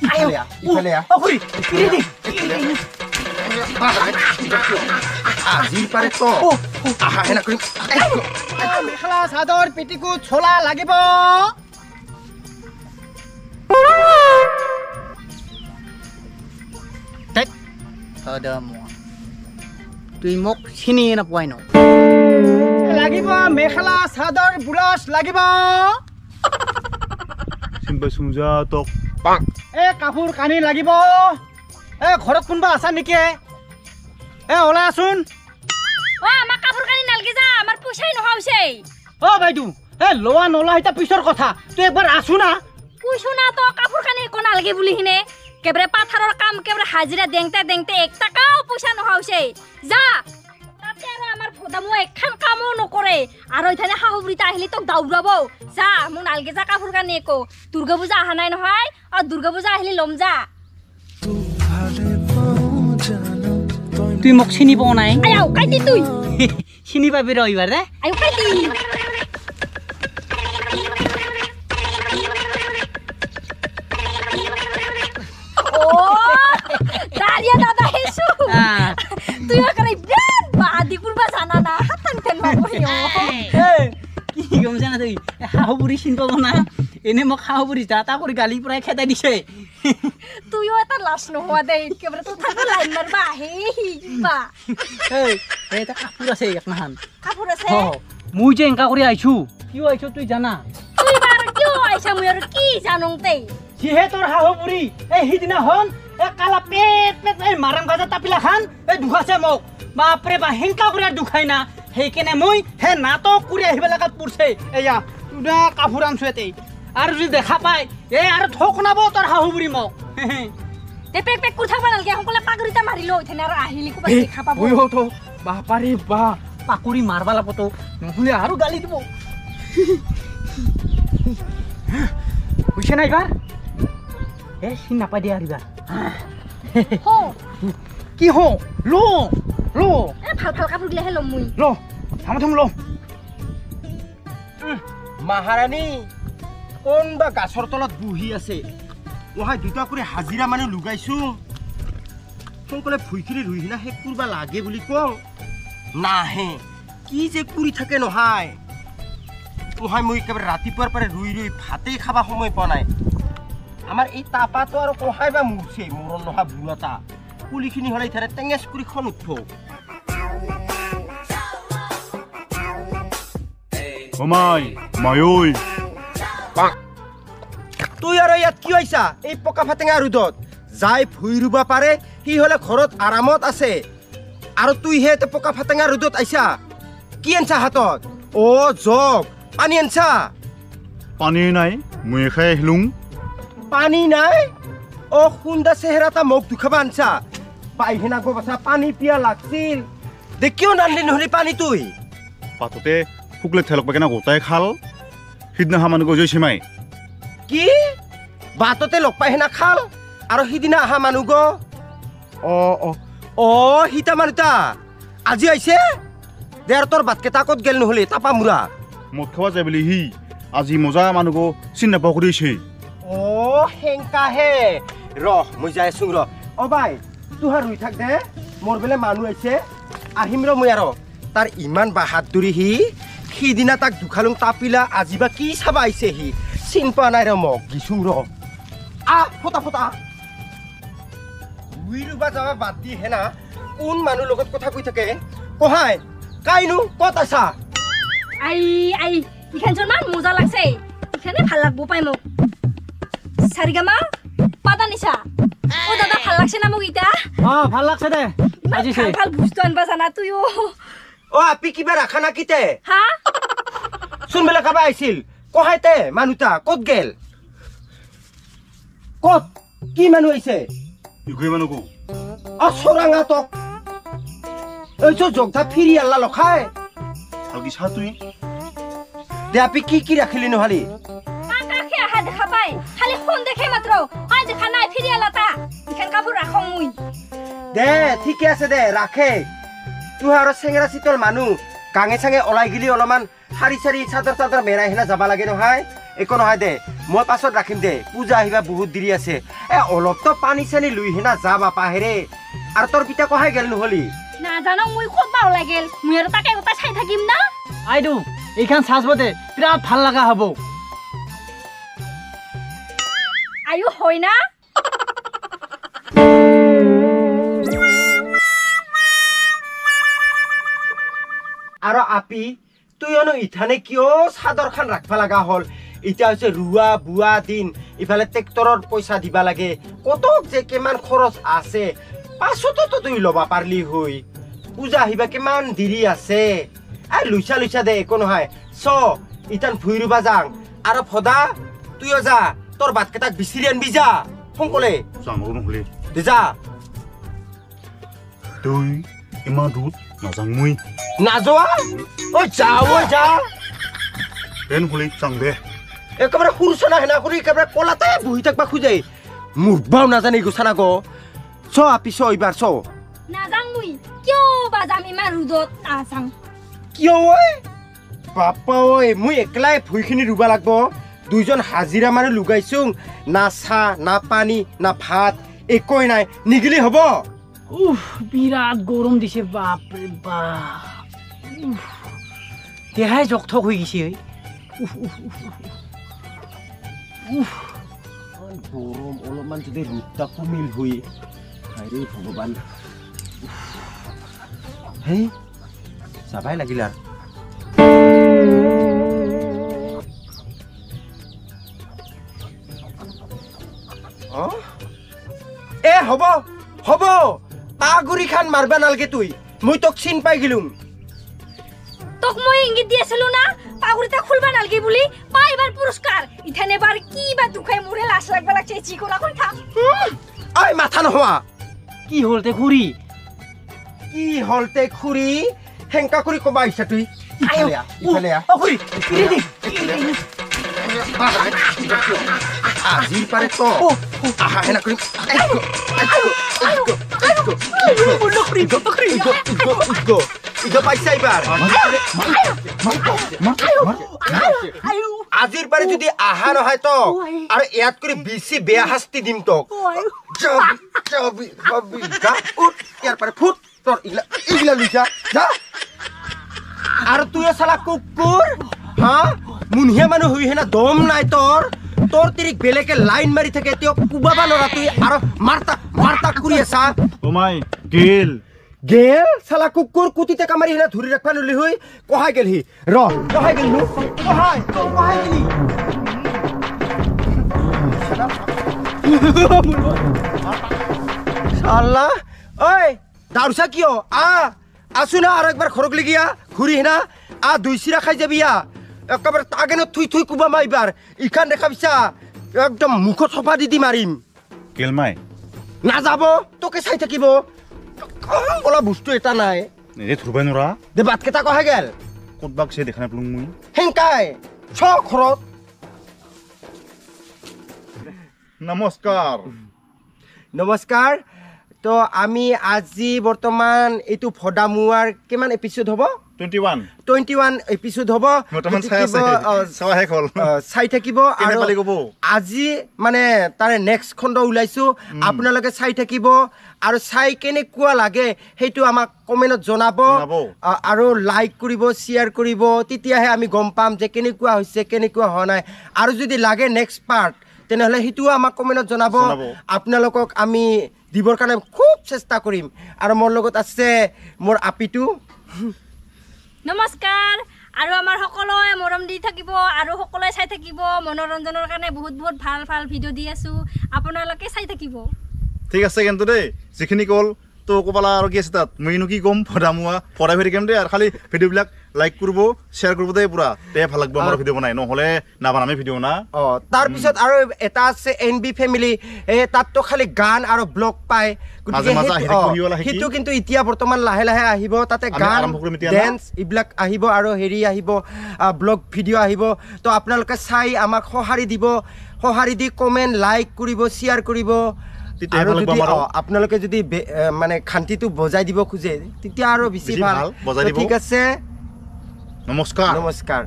ইফালে আ খুৰী কিৰি আজিৰ পাৰে তো আহা হেনা কৰিম মেখেলা চাদৰ পেটিকোট চোলা লাগিব তুই মোক চিনি নাপাই ন লাগিব মেখেলা চাদৰ ব্লাউজ লাগিব চিম্পা সুজা তো কাপোৰ কানি লাগিব ঘৰত কোনোবা আছা নেকি ওলাই আছোন আমাৰ কাপোৰ কানি নালগে যা আমাৰ পইচাই নহা বাইদেউ লোৱা নলা এটা পিছৰ কথা তুই একবাৰ আছো না পইচা না তো কাপোৰ কানি একো নালগে বুলি হিনে কেবৰে পাথাৰৰ কাম কেবৰে হাজিৰা দেংতে দেংতে 1 টাকাও পইচা নহা যা তাতে আৰু আমাৰ ফদামো এখন কামো নকৰে আৰু ইথানে হাহুবৰিতা আহিলি তোক দাউৰাব যা মোৰ নালগে যা কাপোৰ কানি একো দুৰ্গা পূজা আহা নাই নহয় আৰু দুৰ্গা পূজা আহিলি লম যা তুই মোক চিনি পোৱা নাই আয়ো কাইতি তুই চিনি পাবি ৰ এইবাৰ দে আয়ো Kaiti Daria dada hesu. Tu ya kare bian ba di kurba sana na hatan ten ma boyo. কি গম জানা তুই হাহুবুৰি চিন পাব না এনে মোক হাহুবুৰি যাতা কৰি গালি পৰাই খেদাই দিছে তুইও এটা লাশ নোহোৱা দে কেবৰে তো থাকা লাইন মাৰবা হে বা এটা কাপোৰ আছে একমাহান কাপোৰ আছে মুই যে এংকা কৰি আইছো কিয় আইছো তুই জানা তুই বাৰ কিয় আইছা মই আৰু কি জানং তে জিহে তোৰ হাহুবুৰি হিদিনা হন কালা পেট পেট মাৰাম গাজা তাপিলা খান দুখাছে মোক বাপৰে বা হেংকা কৰি দুখাই না সেইকেনে মই হে নাটক কৰি আহিব লাগাত পৰছে এয়া তুদা কাপোৰ আনছো এতে আৰু যদি দেখা পাই আৰু ঠকনাব তোৰ হাহুবুৰি মোক তে পেক পেক কৰি থাকবা নালগে সকলে পাগৰিতা মাৰিলো ইথানে আৰু আহিলি কোবা দেখা পাব ওই হতো বাপাৰে বা পাকুৰি মাৰবা লাগতো নহলে আৰু গালি দিব বুঝছে না এবাৰ চিন নাপাই দিয়া আৰিবা হো কি হো লো লো ভাল ভাল কাপোৰ গিলা হে লম মই লো থাম লো মহাৰাণী কোনবা গাছৰ তলত বহি আছে ওহাই দুটা কৰি হাজিৰা মানে লুগাইছো সোনকালে ভুইখিনি ৰুই হিনা শেষ কৰবা লাগে বুলি কওঁ নাহে কি যে কৰি থাকে নহয় ওহাই মই একেবাৰে ৰাতিপুৱাৰ পৰা ৰুই ৰুই ভাতেই খাবা সময় পোৱা নাই আমাৰ এই তাপাটো আৰু কোহাই বা মূৰছে মূৰৰ নহা বুঢ়াটা পুলিখিনি হ'লে ইথাৰে টেঙেচ কৰি খন উঠব ওমাই মায়ৈ তুই আৰু ইয়াত কি হৈছা এই পকা ফাটেঙা ৰ'দত যাই ভুই ৰুবা পাৰে সি হ'লে ঘৰত আৰামত আছে আৰু তুই হে পকা ফাটেঙা ৰ'দত আইছা কি আনছা হাতত জগ পানী আনছা পানী নাই মই খাই আহিলোঁ পানী নাই সুন্দা চেহেৰাটা মোক দুখাবা আনছা পাইহেনা গো বাছা পানী পিয়া লাগছিল দে কিয় নানলি নহলি পানী তুই পাততে শুকলে ঠেলক পাকেনা গোটাই খাল সিদিনা মানুহ গৈ চিমাই কি বাটতে লগ পাইহেনা খাল আৰু সিদিনা আহা মানুহ গ সিতা মানুহটা আজি আহিছে দেৰ তোৰ বাটকেইটা ক'ত গেল নহ'লে তাপা মুৰা মদ খাবা যায় বুলি সি আজি মজা মানুহ চিন নাপাওঁ কৰিছে হেংকাহে মই যাই আছো বাই তোহাৰ ৰুই থাক দে মোৰ বেলে মানুহ আহিছে আহিম মই আৰু তাৰ ইমান বাহাদুৰি সিদিনা তাক দুখালুং তাপিলা আজি বা কি চাবা আহিছে সি চিন পোৱা নাই মোক গিছো ফটা ফটা ৰুই ৰুবা যাবা বাদ দি হেনা কোন মানুহ লগত কথা কৈ থাকে কহাই কাইনো ক'ত আছা আই ইখান মান মজা লাগছে ইখানে ভাল লাগবো পাই মোক সারিগামা পাতা নিছা দাদা ভাল লাগছে না মোক ইটা ভাল লাগছে দে আজিছে ভাল বুঝতো আনবা জানা তুই আপি কিবা রাখা না কিতে হা শুন বেলা কাবা আইছিল কহাইতে মানুটা কত গেল কত কি মানুহ আইছে ইগৈ মানুহ কো সৰাঙা তক এই জগধা ফিৰি আল্লা লখাই আৰু কি চা তুই দে আপি কি ৰাখিলি নহলি কাকে আহা দেখা পাই খালি ফোন দেখে মাত্ৰ আজ খানাই ফিৰি আলাতা ইখান কাপোৰ ৰাখং মুই দে ঠিকে আছে দে ৰাখে তুই আৰু চেঙৰা চিতল মানুহ গাঙে চাঙে ওলাই গিলি অলপমান শাৰী চাদৰ মেৰাই হেনা যাবা লাগে নহয় একো নহয় দে মই পাছত ৰাখিম দে পূজা আহিবা বহুত দেৰি আছে অলপতো পানী চানী লৈ হেনা যা বাপা হেৰে আৰু তোৰ পিতা কহাই গেল নহলি নাজানো মই ক'ত পাও লাগিল মই আৰু তাকে গোটাই চাই থাকিম না আইদু এইখান সাজবতে বিৰাট ভাল লগা হ'ব আয়ো হয় না আৰু আপি তুই অনো ইথানে কিয় চাদৰ খান ৰাখবা লগা হ'ল এতিয়া হৈছে ৰুৱা বুৱা দিন ইফালে ট্ৰেক্টৰৰ পইচা দিবা লাগে কতক যে কিমান খৰচ আছে পাছতো তুই ল'বা পাৰলি হৈ পূজা আহিবা কিমান দেৰি আছে লুইছা দে একো নহয় চ ইথান ভুই ৰুবা যাং আৰু ফদা তুইও যা তোৰ বাটকেইটাক বিচাৰি আনবি যা সোনকালে যাওঁ নহ'লে দে যা তই ইমান দূৰত নাযাওঁ মই নাযোৱা যা নহ'লে যাওঁ দে একেবাৰে সুৰচনা হেনা কৰি একেবাৰে কলাতে বহি থাকবা খোজে মুখবাও নাজানে গুচানা গ চ আপি চ এইবাৰ চ নাজাং মই কিয় বাজাম ইমান ৰ'দত নাজাং কিয় ঐ বাপা ঐ মই একলাই ভুইখিনি ৰুবা লাগব দুইজন হাজিৰা মানুহ লগাইছো না চাহ না পানী না ভাত একোই নাই নিগিলি হ'ব বিৰাট গৰম দিছে বাপৰে বাপ দেহাই জকথক হৈ গৈছে গৰম অলপমান যদি ৰ'দটা কমিল হৈ হাইৰে ভগৱান হেই যাবাই লাগিল আৰু হ'ব পাগুৰি খান মাৰবা নালগে তুই মই তোক চিন পাই গেলুম তোক মই ইংগিত দি আছিলো না পাগুৰিটা খুলবা নালগে বুলি পাইবাৰ পুৰস্কাৰ ইথানে বাৰ কি বা দুখাই মোৰে লাজ লাগবা লাগছে চিকলা কৰি থাক ঐ মাথা নোহোৱা কি হ'ল তে খুৰী কি হলতে খুৰী হেংকা কৰি কবা আহিছা তুই ইফালে আ খুৰী আজিৰ পাৰে তো আহা হেনা কৰি ইগো পাইছা এইবাৰ আজিৰ পাৰে যদি আহা নহয় তো আৰু ইয়াত কৰি বেছি বেয়া শাস্তি দিম তোক ইয়াৰ পাৰে ফুট তোৰ এইগিলা লুইছা যা আৰু তুইও চালা কুকুৰ হা মুনিয়া মানুহ হৈ হেনা দম নাই তোৰ তিৰিক বেলেগে লাইন মাৰি থাকে তেওঁ কুবাবা নৰা তুই আৰু মাৰতা কৰি আছা তোমাই গেল চালা কুকুৰ কুটিতে কামাৰি হেনা ধৰি ৰাখবা নলি হৈ কহাই গেলহি কহাই গেলি চালা ঐ দাউৰছা কিয় আছো না আৰু একবাৰ ঘৰক লগিয়া ঘূৰি হেনা দুই চিৰা খাই যাবি একেবাৰে তাগেনে থুই কুবা মাৰিবাৰ ইখান দেখা পিছা একদম মুখত চফা দি মাৰিম গেলমাই নাযাব তোকে চাই থাকিব বোলা বস্তু এটা নাই ধৰবাই নৰা দে বাটকেইটা কহাই গেল ক'তবা গৈছে দেখা নাপালো মই হেংকাই চ ঘৰত নমস্কাৰ তো আমি আজি বৰ্তমান এইটো ভদামুৱাৰ কিমান এপিছড হ'ব 21 এপিছড হ'ব চাই থাকিব আৰু আজি মানে তাৰে নেক্সট খণ্ড ওলাইছো আপোনালোকে চাই থাকিব আৰু চাই কেনেকুৱা লাগে সেইটো আমাক কমেণ্টত জনাব আৰু লাইক কৰিব শ্বেয়াৰ কৰিব তেতিয়াহে আমি গম পাম যে কেনেকুৱা হৈছে কেনেকুৱা হোৱা নাই আৰু যদি লাগে নেক্সট পাৰ্ট তেনেহ'লে সেইটোও আমাক কমেণ্টত জনাব আপোনালোকক আমি দিবৰ কাৰণে খুব চেষ্টা কৰিম আৰু মোৰ লগত আছে মোৰ আপিটো নমস্কাৰ আৰু আমাৰ সকলোৱে মৰম দি থাকিব আৰু সকলোৱে চাই থাকিব মনোৰঞ্জনৰ কাৰণে বহুত ভাল ভিডিঅ' দি আছো আপোনালোকে চাই থাকিব ঠিক আছে কিন্তু দেই যিখিনি কল তো ক'বালা আৰু কি আছে তাত মইনো কি ক'ম ভদামুৱা পঢ়াই ভৰি কেম দেই আৰু খালি ভিডিঅ'বিলাক লাইক কৰিব শ্বেয়াৰ কৰিব দেই পুৰা তে ভাল লাগিব আমাৰ ভিডিঅ' বনাই নহ'লে নাবানামে ভিডিঅ' না তাৰপিছত আৰু এটা আছে NB ফেমিলি তাততো খালি গান আৰু ব্লগ পায় সেইটো কিন্তু এতিয়া বৰ্তমান লাহে আহিব তাতে গান ডেন্স এইবিলাক আহিব আৰু হেৰি আহিব ব্লগ ভিডিঅ' আহিব তো আপোনালোকে চাই আমাক সঁহাৰি দি কমেণ্ট লাইক কৰিব শ্বেয়াৰ কৰিব আৰু যদি আপোনালোকে যদি মানে খান্তিটো বজাই দিব খোজে তেতিয়া আৰু বেছি ভাল ঠিক আছে নমস্কাৰ